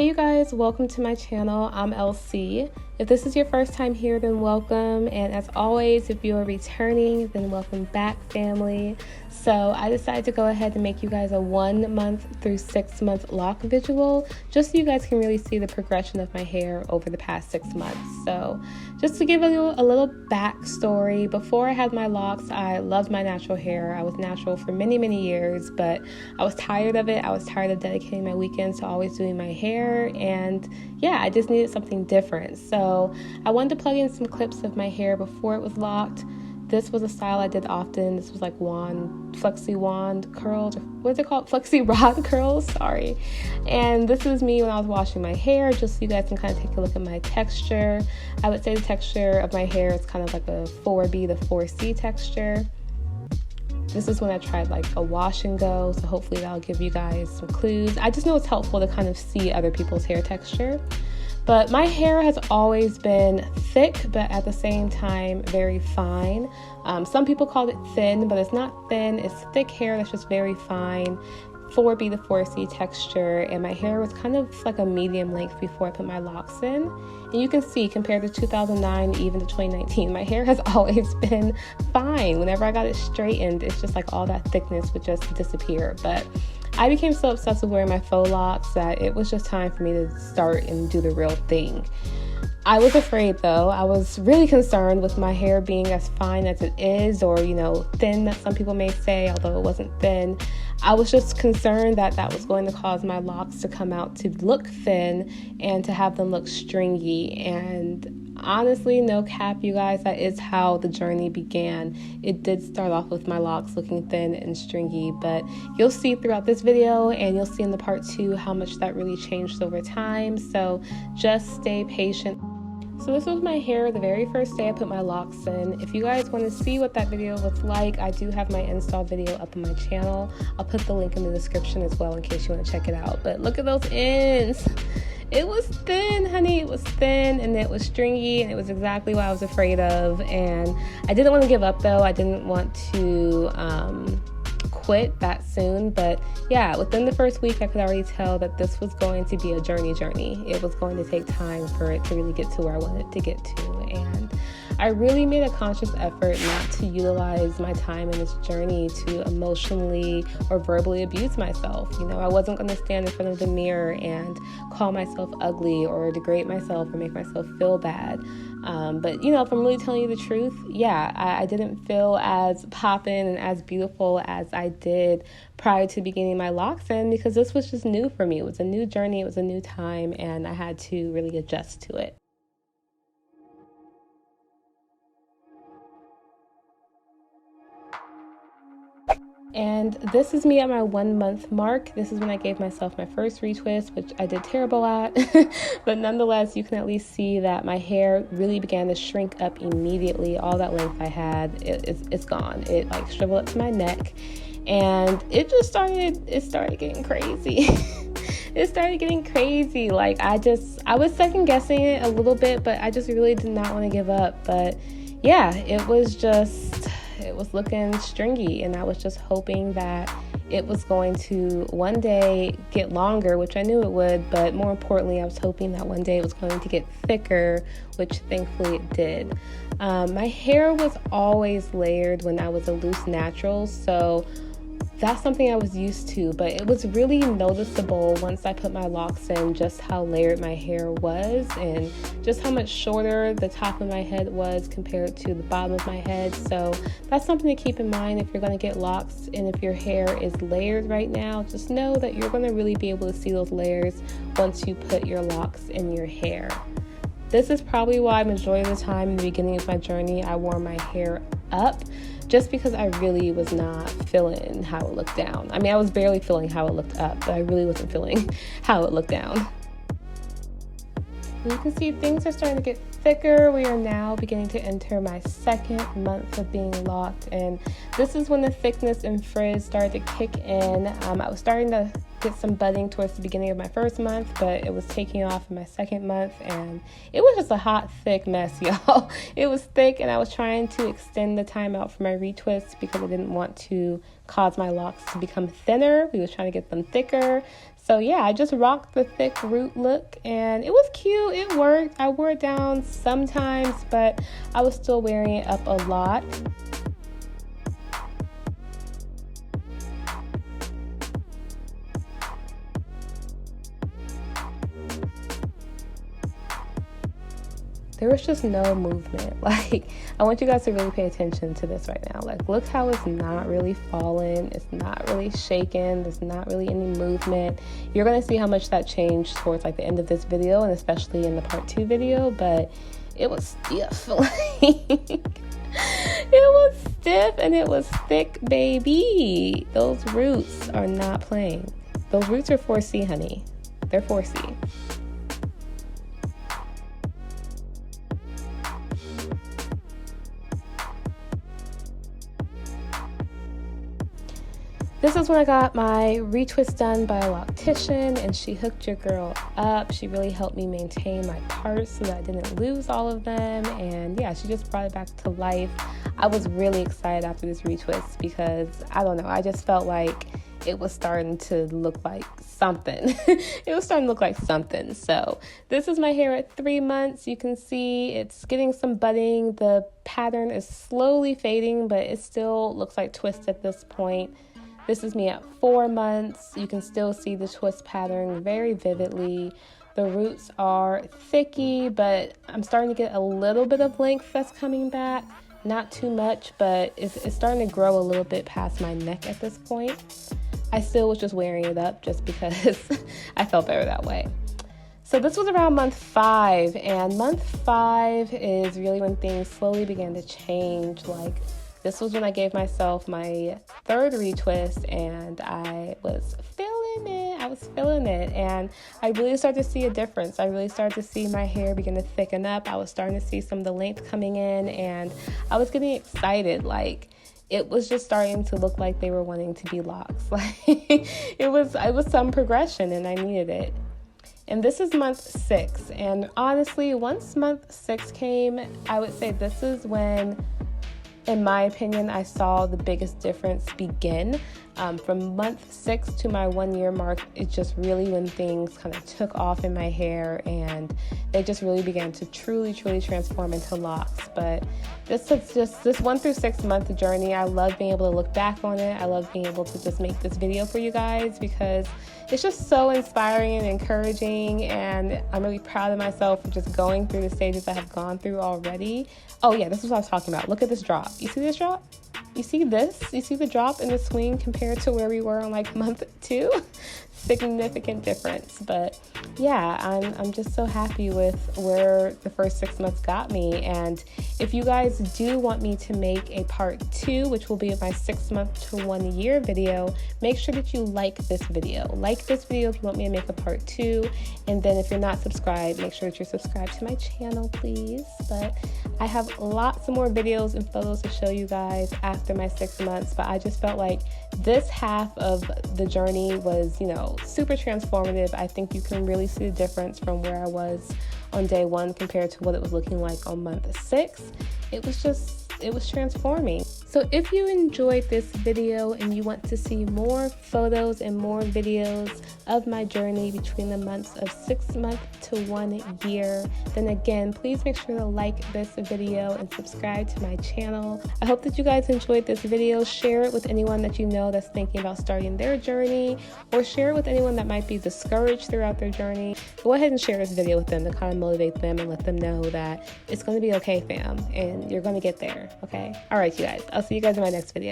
Hey you guys, welcome to my channel. I'm LC. If this is your first time here, then welcome. And as always, if you are returning, then welcome back, family. So I decided to go ahead and make you guys a 1 month through 6 month lock visual, just so you guys can really see the progression of my hair over the past 6 months. So just to give you a little backstory, before I had my locks, I loved my natural hair. I was natural for many, many years, but I was tired of it. I was tired of dedicating my weekends to always doing my hair. And yeah, I just needed something different. So I wanted to plug in some clips of my hair before it was locked. This was a style I did often. This was like flexi wand curls, or what's it called? Flexi rod curls, sorry. And this is me when I was washing my hair, just so you guys can kind of take a look at my texture. I would say the texture of my hair is kind of like a 4B to 4C texture. This is when I tried like a wash and go, so hopefully that'll give you guys some clues. I just know it's helpful to kind of see other people's hair texture. But my hair has always been thick, but at the same time, very fine. Some people call it thin, but it's not thin. It's thick hair that's just very fine. 4B to 4C texture, and my hair was kind of like a medium length before I put my locks in. And you can see, compared to 2009 even to 2019, my hair has always been fine. Whenever I got it straightened, it's just like all that thickness would just disappear. But I became so obsessed with wearing my faux locks that it was just time for me to start and do the real thing. I was afraid though. I was really concerned with my hair being as fine as it is, or thin that some people may say, although it wasn't thin. I was just concerned that that was going to cause my locks to come out to look thin and to have them look stringy. And honestly, no cap, you guys, that is how the journey began. It did start off with my locks looking thin and stringy, but you'll see throughout this video, and you'll see in the part 2 how much that really changed over time. So just stay patient. So this was my hair the very first day I put my locks in. If you guys want to see what that video was like, I do have my install video up on my channel. I'll put the link in the description as well in case you want to check it out. But look at those ends. It was thin, honey. It was thin and it was stringy, and it was exactly what I was afraid of. And I didn't want to give up though. I didn't want to quit that soon, but yeah, within the first week I could already tell that this was going to be a journey. It was going to take time for it to really get to where I wanted to get to, and I really made a conscious effort not to utilize my time in this journey to emotionally or verbally abuse myself. I wasn't going to stand in front of the mirror and call myself ugly or degrade myself or make myself feel bad. But if I'm really telling you the truth, yeah, I didn't feel as poppin' and as beautiful as I did prior to beginning my locks in, because this was just new for me. It was a new journey, it was a new time, and I had to really adjust to it. And this is me at my 1 month mark. This is when I gave myself my first retwist, which I did terrible at. But nonetheless, you can at least see that my hair really began to shrink up immediately. All that length I had, it's gone. It like shriveled up to my neck, and it started getting crazy. It started getting crazy. Like I was second guessing it a little bit, but I just really did not want to give up. But yeah, it was looking stringy, and I was just hoping that it was going to one day get longer, which I knew it would, but more importantly, I was hoping that one day it was going to get thicker, which thankfully it did. My hair was always layered when I was a loose natural, so that's something I was used to, but it was really noticeable once I put my locks in just how layered my hair was, and just how much shorter the top of my head was compared to the bottom of my head. So that's something to keep in mind if you're going to get locks, and if your hair is layered right now, just know that you're going to really be able to see those layers once you put your locks in your hair. This is probably why majority of the time in the beginning of my journey I wore my hair up, just because I really was not feeling how it looked down. I mean, I was barely feeling how it looked up, but I really wasn't feeling how it looked down. You can see things are starting to get thicker. We are now beginning to enter my 2nd month of being locked, and this is when the thickness and frizz started to kick in. I was starting to get some budding towards the beginning of my first month, but it was taking off in my second month, and it was just a hot, thick mess, y'all. It was thick, and I was trying to extend the time out for my retwists because I didn't want to cause my locks to become thinner. We was trying to get them thicker. So yeah, I just rocked the thick root look, and it was cute. It worked. I wore it down sometimes, but I was still wearing it up a lot. There was just no movement. Like, I want you guys to really pay attention to this right now. Like, look how it's not really falling. It's not really shaking. There's not really any movement. You're going to see how much that changed towards like the end of this video, and especially in the part 2 video, but it was stiff. It was stiff and it was thick, baby. Those roots are not playing. Those roots are 4C, honey. They're 4C. This is when I got my retwist done by a loctician, and she hooked your girl up. She really helped me maintain my parts so that I didn't lose all of them. And yeah, she just brought it back to life. I was really excited after this retwist because, I don't know, I just felt like it was starting to look like something. It was starting to look like something. So this is my hair at 3 months. You can see it's getting some budding. The pattern is slowly fading, but it still looks like twist at this point. This is me at 4 months. You can still see the twist pattern very vividly. The roots are thicky, but I'm starting to get a little bit of length that's coming back. Not too much, but it's starting to grow a little bit past my neck at this point. I still was just wearing it up just because I felt better that way. So this was around month 5, and month 5 is really when things slowly began to change. Like, this was when I gave myself my 3rd retwist, and I was feeling it. And I really started to see a difference. I really started to see my hair begin to thicken up. I was starting to see some of the length coming in, and I was getting excited. Like, it was just starting to look like they were wanting to be locks. Like, it was some progression, and I needed it. And this is month 6. And honestly, once month 6 came, I would say this is when, in my opinion, I saw the biggest difference begin. From month 6 to my 1 year mark, it's just really when things kind of took off in my hair, and they just really began to truly transform into locks. But this is just this 1 through 6 month journey. I love being able to look back on it. I love being able to just make this video for you guys because it's just so inspiring and encouraging, and I'm really proud of myself for just going through the stages I have gone through already. Oh yeah, this is what I was talking about. Look at this drop. You see this drop? You see this? You see the drop in the swing compared to where we were on like month 2? Significant difference. But yeah, I'm just so happy with where the first 6 months got me. And if you guys do want me to make a part 2, which will be my 6 month to 1 year video, make sure that you like this video. Like this video if you want me to make a part 2. And then if you're not subscribed, make sure that you're subscribed to my channel, please. But I have lots of more videos and photos to show you guys after my 6 months. But I just felt like this half of the journey was, super transformative. I think you can really see the difference from where I was on day 1 compared to what it was looking like on month 6. It was transforming. So if you enjoyed this video and you want to see more photos and more videos of my journey between the months of 6 months to 1 year, then again, please make sure to like this video and subscribe to my channel. I hope that you guys enjoyed this video. Share it with anyone that you know that's thinking about starting their journey, or share it with anyone that might be discouraged throughout their journey. Go ahead and share this video with them to kind of motivate them and let them know that it's going to be okay, fam, and you're going to get there, okay? All right, you guys. I'll see you guys in my next video.